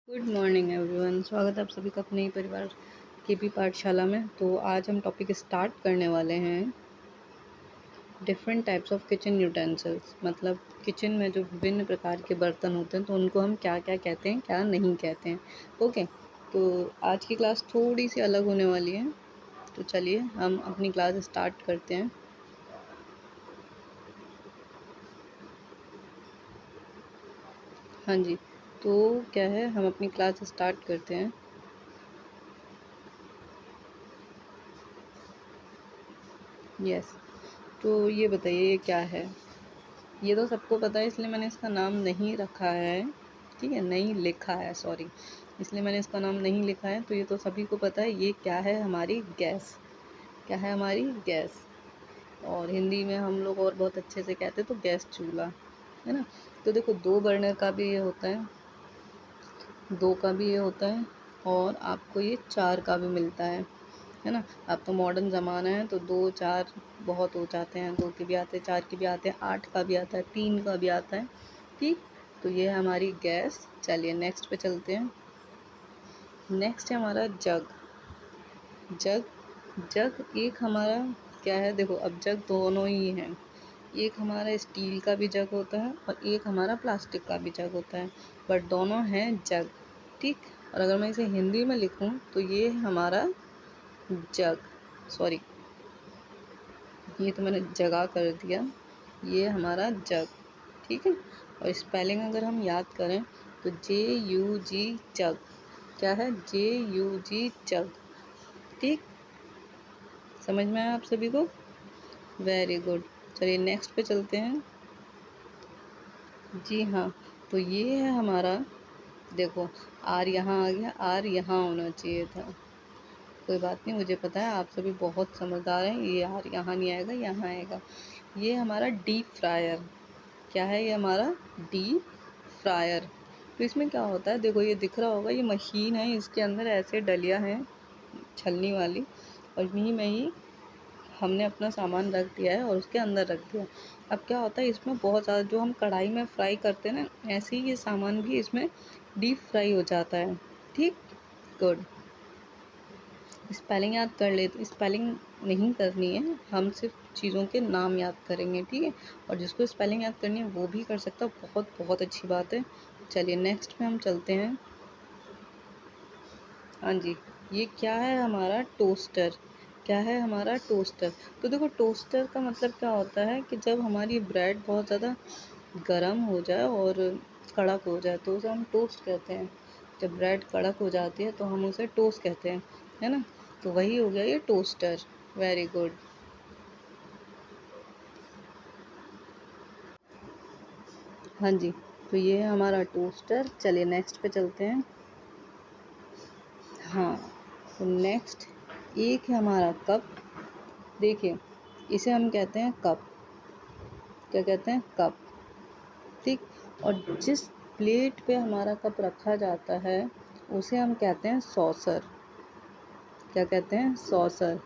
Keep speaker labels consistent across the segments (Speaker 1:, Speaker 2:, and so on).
Speaker 1: Good morning everyone. स्वागत है आप सभी का अपने ही परिवार केपी पाठशाला में। तो आज हम टॉपिक स्टार्ट करने वाले हैं different types of kitchen utensils. मतलब किचन में जो विभिन्न प्रकार के बर्तन होते हैं तो उनको हम क्या क्या कहते हैं, क्या नहीं कहते हैं। ओके, तो आज की क्लास थोड़ी सी अलग होने वाली है। तो चलिए हम अपनी क्लास स्टार्ट करते हैं। हाँ जी, तो क्या है, हम अपनी क्लास स्टार्ट करते हैं। यस, तो ये बताइए ये क्या है। ये तो सबको पता है, इसलिए मैंने इसका नाम नहीं रखा है। ठीक है, नहीं लिखा है, सॉरी, इसलिए मैंने इसका नाम नहीं लिखा है। तो ये तो सभी को पता है, ये क्या है, हमारी गैस। क्या है, हमारी गैस। और हिंदी में हम लोग और बहुत अच्छे से कहते हैं तो गैस चूल्हा, है ना। तो देखो, दो बर्नर का भी ये होता है, दो का भी ये होता है, और आपको ये चार का भी मिलता है ना। अब तो मॉडर्न ज़माना है तो दो चार बहुत हो जाते हैं, दो के भी आते हैं, चार के भी आते हैं, आठ का भी आता है, तीन का भी आता है। ठीक, तो ये है हमारी गैस। चलिए नेक्स्ट पे चलते हैं। नेक्स्ट है हमारा जग। जग, जग एक हमारा क्या है, देखो अब जग दोनों ही हैं। एक हमारा स्टील का भी जग होता है और एक हमारा प्लास्टिक का भी जग होता है, बट दोनों हैं जग। ठीक, और अगर मैं इसे हिंदी में लिखूं तो ये है हमारा जग, सॉरी ये तो मैंने जगह कर दिया, ये हमारा जग। ठीक है, और स्पेलिंग अगर हम याद करें तो JUG जग। क्या है, JUG जग। ठीक, समझ में आया आप सभी को। Very good. चलिए नेक्स्ट पे चलते हैं। जी हाँ, तो ये है हमारा, देखो आर यहाँ आ गया, आर यहाँ होना चाहिए था। कोई बात नहीं, मुझे पता है आप सभी बहुत समझदार हैं। ये आर यहाँ नहीं आएगा, यहाँ आएगा। ये हमारा डीप फ्रायर। क्या है ये हमारा, डीप फ्रायर। तो इसमें क्या होता है, देखो ये दिख रहा होगा, ये मशीन है, इसके अंदर ऐसे डलियाँ हैं छलनी वाली, और इन्हीं में ही हमने अपना सामान रख दिया है और उसके अंदर रख दिया। अब क्या होता है, इसमें बहुत ज़्यादा जो हम कढ़ाई में फ्राई करते हैं ना, ऐसे ही ये सामान भी इसमें डीप फ्राई हो जाता है। ठीक, गुड। स्पेलिंग याद कर ले, तो स्पेलिंग नहीं करनी है, हम सिर्फ चीज़ों के नाम याद करेंगे। ठीक है, और जिसको स्पेलिंग याद करनी है वो भी कर सकता है, बहुत बहुत अच्छी बात है। चलिए नेक्स्ट पे हम चलते हैं। हाँ जी, ये क्या है, हमारा टोस्टर। क्या है, हमारा टोस्टर। तो देखो, टोस्टर का मतलब क्या होता है कि जब हमारी ब्रेड बहुत ज़्यादा गर्म हो जाए और कड़क हो जाए तो उसे हम टोस्ट कहते हैं। जब ब्रेड कड़क हो जाती है तो हम उसे टोस्ट कहते हैं, है ना। तो वही हो गया ये टोस्टर। Very good. हाँ जी, तो ये है हमारा टोस्टर। चलिए नेक्स्ट पे चलते हैं। हाँ, तो नेक्स्ट एक है हमारा कप। देखिए, इसे हम कहते हैं कप। क्या कहते हैं, कप। ठीक, और जिस प्लेट पे हमारा कप रखा जाता है उसे हम कहते हैं सॉसर। क्या कहते हैं, सॉसर।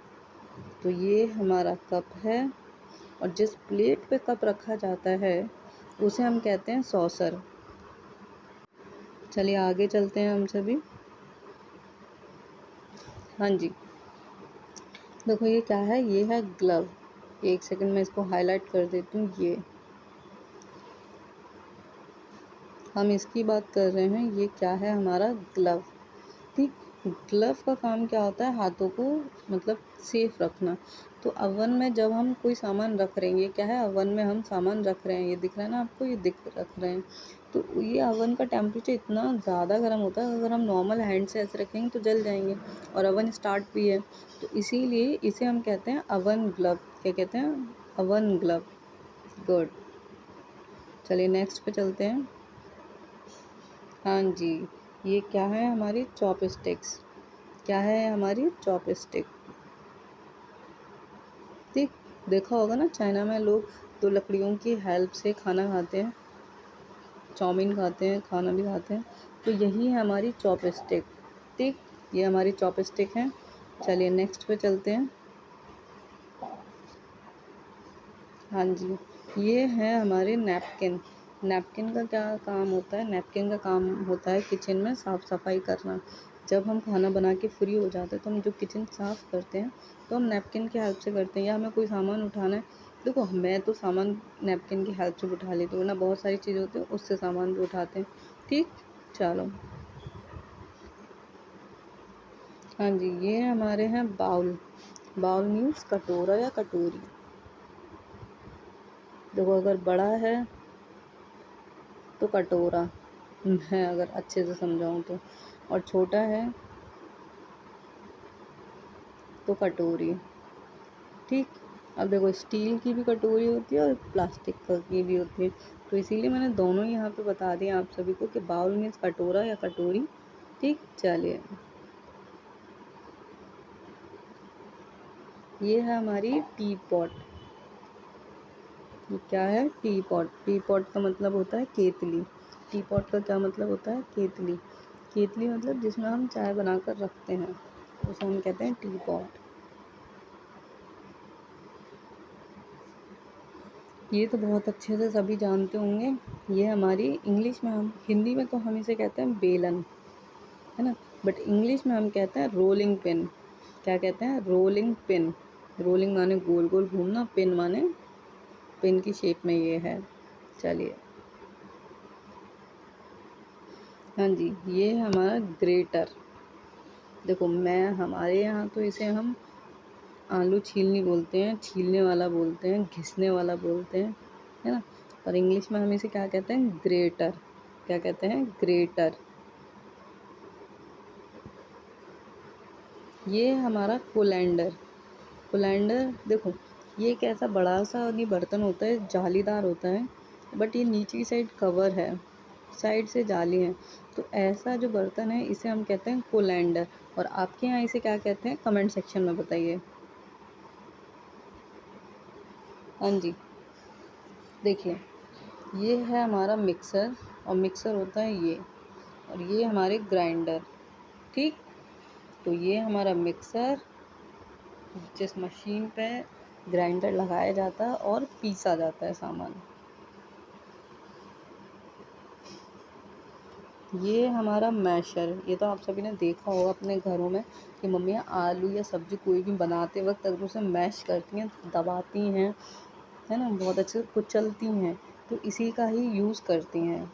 Speaker 1: तो ये हमारा कप है, और जिस प्लेट पे कप रखा जाता है उसे हम कहते हैं सॉसर। चलिए आगे चलते हैं हम सभी। हाँ जी, देखो ये क्या है, ये है ग्लव। एक सेकंड में इसको हाईलाइट कर देती हूँ। ये हम इसकी बात कर रहे हैं, ये क्या है, हमारा ग्लव। ठीक, ग्लव का काम क्या होता है, हाथों को मतलब सेफ रखना। तो अवन में जब हम कोई सामान रख रहे हैं, ये क्या है, अवन में हम सामान रख रहे हैं, ये दिख रहा है ना आपको, ये दिख रख रहे हैं। तो ये अवन का टेम्परेचर इतना ज़्यादा गर्म होता है, अगर हम नॉर्मल हैंड से ऐसे रखेंगे तो जल जाएंगे, और अवन स्टार्ट भी है। तो इसीलिए इसे हम कहते हैं अवन ग्लव। क्या कहते हैं, अवन ग्लव। गुड। चलिए नेक्स्ट पे चलते हैं। हाँ जी, ये क्या है, हमारी चॉपस्टिक्स। क्या है, हमारी चॉपस्टिक। ठीक, देखा होगा ना, चाइना में लोग तो लकड़ियों की हेल्प से खाना खाते हैं, चाउमीन खाते हैं, खाना भी खाते हैं। तो यही है हमारी चॉपस्टिक। ठीक, ये हमारी चॉपस्टिक है। चलिए नेक्स्ट पे चलते हैं। हाँ जी, ये है हमारे नैपकिन। नैपकिन का क्या काम होता है? नैपकिन का काम होता है किचन में साफ़ सफाई करना। जब हम खाना बना के फ्री हो जाते हैं तो हम जो किचन साफ़ करते हैं तो हम नैपकिन की हेल्प से करते हैं, या हमें कोई सामान उठाना है। देखो मैं तो सामान नैपकिन की हेल्प से उठा लेती हूँ, वरना बहुत सारी चीज़ें होती हैं उससे सामान भी उठाते हैं। ठीक, चलो। हाँ जी, ये हमारे हैं बाउल। बाउल मीन्स कटोरा या कटोरी। देखो अगर बड़ा है तो कटोरा, मैं अगर अच्छे से समझाऊँ तो, और छोटा है तो कटोरी। ठीक, अब देखो स्टील की भी कटोरी होती है और प्लास्टिक की भी होती है, तो इसीलिए मैंने दोनों यहाँ पे बता दिया आप सभी को कि बाउल मीन्स कटोरा या कटोरी। ठीक, चलिए। ये है हमारी टी पॉट। ये क्या है? T pot. टी पॉट का मतलब होता है केतली। टी पॉट का क्या मतलब होता है? केतली। केतली मतलब जिसमें हम चाय बनाकर रखते हैं, उसे हम कहते हैं टी पॉट। ये तो बहुत अच्छे से सभी जानते होंगे। ये हमारी इंग्लिश में, हम हिंदी में तो हम इसे कहते हैं बेलन, है ना, बट इंग्लिश में हम कहते हैं रोलिंग पिन। क्या कहते हैं? Rolling pin. रोलिंग माने गोल गोल घूमना, पिन माने पिन की शेप में ये है। चलिए, हाँ जी, ये है हमारा ग्रेटर। देखो मैं, हमारे यहाँ तो इसे हम आलू छीलनी बोलते हैं, छीलने वाला बोलते हैं, घिसने वाला बोलते हैं, है ना, पर इंग्लिश में हम इसे क्या कहते हैं? ग्रेटर। क्या कहते हैं? ग्रेटर। ये है हमारा कोलैंडर। कोलैंडर देखो, ये एक ऐसा बड़ा सा नहीं बर्तन होता है, जालीदार होता है, बट ये नीचे की साइड कवर है, साइड से जाली है। तो ऐसा जो बर्तन है इसे हम कहते हैं कोलैंडर। और आपके यहाँ इसे क्या कहते हैं? कमेंट सेक्शन में बताइए। हाँ जी, देखिए ये है हमारा मिक्सर, और मिक्सर होता है ये, और ये हमारे ग्राइंडर। ठीक, तो ये हमारा मिक्सर, जिस मशीन पे ग्राइंडर लगाया जाता है और पीसा जाता है सामान। ये हमारा मैशर। ये तो आप सभी ने देखा होगा अपने घरों में कि मम्मियाँ आलू या सब्ज़ी कोई भी बनाते वक्त अगर उसे मैश करती हैं, दबाती हैं, है ना, बहुत अच्छे से कुचलती हैं, तो इसी का ही यूज़ करती हैं।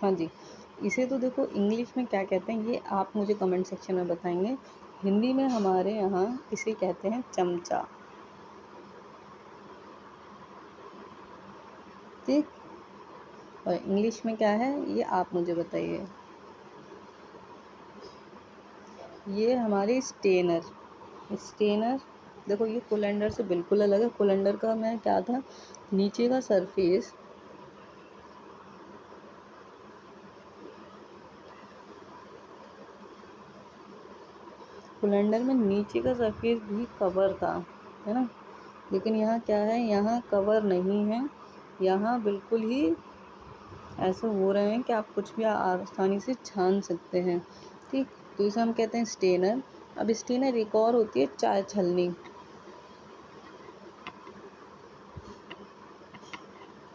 Speaker 1: हाँ जी, इसे तो देखो इंग्लिश में क्या कहते हैं ये आप मुझे कमेंट सेक्शन में बताएंगे। हिंदी में हमारे यहाँ इसे कहते हैं चमचा। ठीक, और इंग्लिश में क्या है ये आप मुझे बताइए। ये हमारी स्टेनर। स्टेनर, देखो ये कोलैंडर से बिल्कुल अलग है। कोलैंडर का मैं क्या था, नीचे का सरफेस, कोलैंडर में नीचे का सरफेस भी कवर था, है ना, लेकिन यहाँ क्या है, यहाँ कवर नहीं है। यहाँ बिल्कुल ही ऐसे हो रहे हैं कि आप कुछ भी आसानी से छान सकते हैं। ठीक, तो इसे हम कहते हैं स्टेनर। अब स्टेनर एक और होती है चाय छलनी।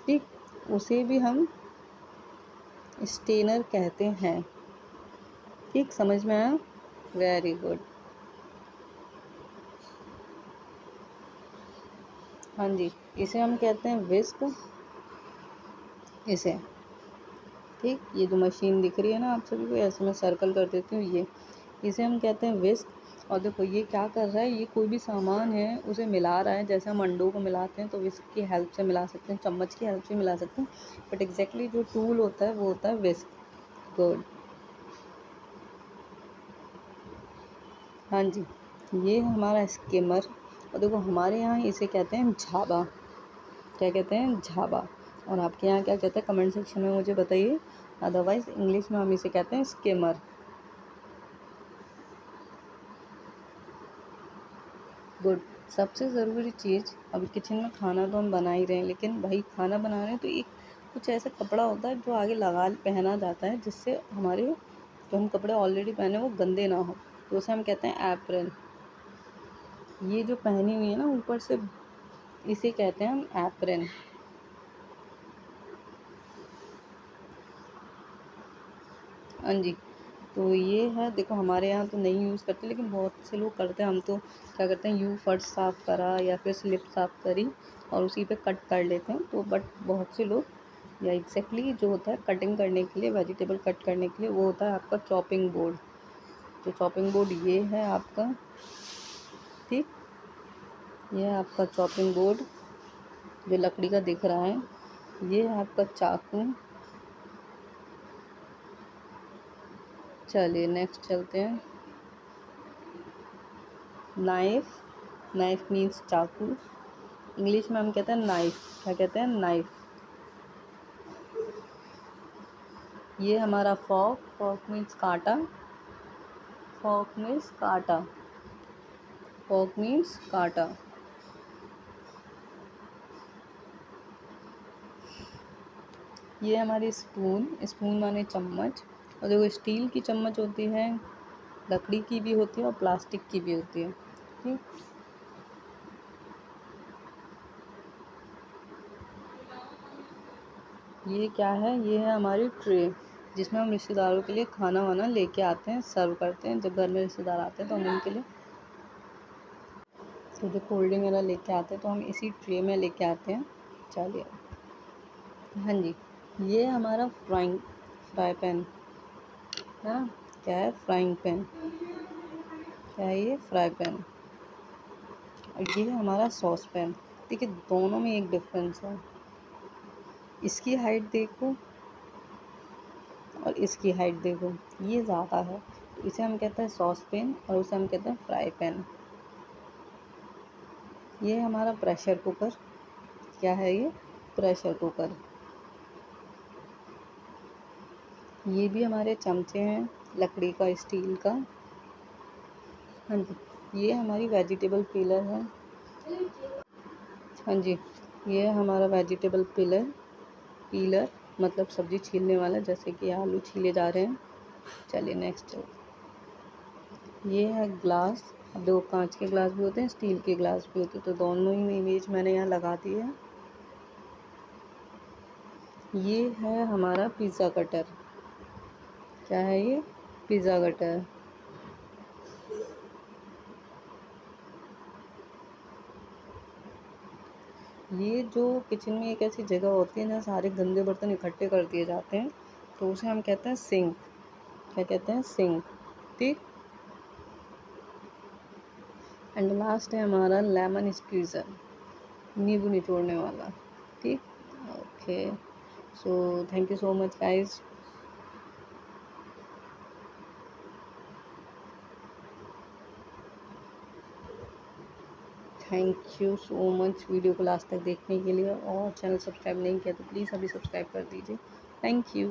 Speaker 1: ठीक, उसे भी हम स्टेनर कहते हैं। ठीक, समझ में आया? Very good. हाँ जी, इसे हम कहते हैं विस्क। इसे, ठीक, ये जो मशीन दिख रही है ना आप सभी को, ऐसे मैं सर्कल कर देती हूँ, ये इसे हम कहते हैं विस्क। और देखो ये क्या कर रहा है, ये कोई भी सामान है उसे मिला रहा है, जैसे हम अंडों को मिलाते हैं तो विस्क की हेल्प से मिला सकते हैं, चम्मच की हेल्प से मिला सकते हैं, बट एग्जैक्टली जो टूल होता है वो होता है विस्क। गुड। हाँ जी, ये है हमारा स्किमर। और देखो हमारे यहाँ इसे कहते हैं झाबा। क्या कहते हैं? झाबा। और आपके यहाँ क्या कहते हैं? कमेंट सेक्शन में मुझे बताइए। अदरवाइज़ इंग्लिश में हम इसे कहते हैं स्किमर। गुड। सबसे ज़रूरी चीज़, अभी किचन में खाना तो हम बना ही रहे हैं, लेकिन भाई खाना बना रहे हैं तो एक कुछ ऐसा कपड़ा होता है जो आगे लगा पहना जाता है, जिससे हमारे जो हम कपड़े ऑलरेडी पहने वो गंदे ना हो, तो उसे हम कहते हैं एप्रन। ये जो पहनी हुई है ना ऊपर से, इसे कहते हैं हम एप्रन। हाँ जी। तो ये है, देखो हमारे यहाँ तो नहीं यूज़ करते लेकिन बहुत से लोग करते हैं। हम तो क्या करते हैं, यूँ फर्श साफ़ करा या फिर स्लिप साफ़ करी और उसी पे कट कर लेते हैं। तो बट बहुत से लोग या एग्जैक्टली जो होता है कटिंग करने के लिए, वेजिटेबल कट करने के लिए, वो होता है आपका चॉपिंग बोर्ड। तो चॉपिंग बोर्ड ये है आपका, ठीक, ये है आपका चॉपिंग बोर्ड जो लकड़ी का दिख रहा है। ये है आपका चाकू। चलिए नेक्स्ट चलते हैं। नाइफ़, नाइफ़ मीन्स चाकू। इंग्लिश में हम कहते हैं नाइफ़। क्या कहते हैं? नाइफ़। ये हमारा फॉर्क, फॉर्क मीन्स कांटा। फॉर्क मीन्स कांटा। फॉर्क मीन्स कांटा। ये हमारी स्पून, स्पून माने चम्मच। और देखो स्टील की चम्मच होती है, लकड़ी की भी होती है और प्लास्टिक की भी होती है, ठीक। ये क्या है? ये है हमारी ट्रे, जिसमें हम रिश्तेदारों के लिए खाना वाना लेके आते हैं, सर्व करते हैं। जब घर में रिश्तेदार आते हैं तो हम उनके लिए, तो जो कोल्ड ड्रिंक वगैरह लेके आते हैं तो हम इसी ट्रे में लेके आते हैं। चलिए, हाँ जी। ये हमारा फ्राई पैन है ना। क्या है? Frying pan. क्या है ये? Fry pan. और ये है हमारा सॉस पैन। देखिए दोनों में एक डिफरेंस है। इसकी हाइट देखो और इसकी हाइट देखो, ये ज़्यादा है। तो इसे हम कहते हैं सॉस पैन और उसे हम कहते हैं फ्राई पैन। ये हमारा प्रेशर कुकर। क्या है ये? Pressure cooker. ये भी हमारे चमचे हैं, लकड़ी का, स्टील का। हाँ जी। ये हमारी वेजिटेबल पीलर है। हाँ जी। ये है हमारा वेजिटेबल पीलर। पीलर मतलब सब्ज़ी छीलने वाला, जैसे कि आलू छीले जा रहे हैं। चलिए नेक्स्ट चलो। ये है ग्लास। अब देखो कांच के ग्लास भी होते हैं, स्टील के ग्लास भी होते हैं, तो दोनों ही इमेज मैंने यहाँ लगा दी है। ये है हमारा पिज़्ज़ा कटर। क्या है ये? Pizza cutter. ये जो किचन में एक ऐसी जगह होती है जहाँ सारे गंदे बर्तन इकट्ठे कर दिए जाते हैं, तो उसे हम कहते हैं सिंक। क्या कहते हैं? सिंक, ठीक। एंड लास्ट है हमारा लेमन स्क्वीज़र, नींबू निचोड़ने वाला, ठीक। Okay, so thank you so much guys. Thank you so much video को लास्ट तक देखने के लिए, और चैनल सब्सक्राइब नहीं किया तो प्लीज़ अभी सब्सक्राइब कर दीजिए। Thank you.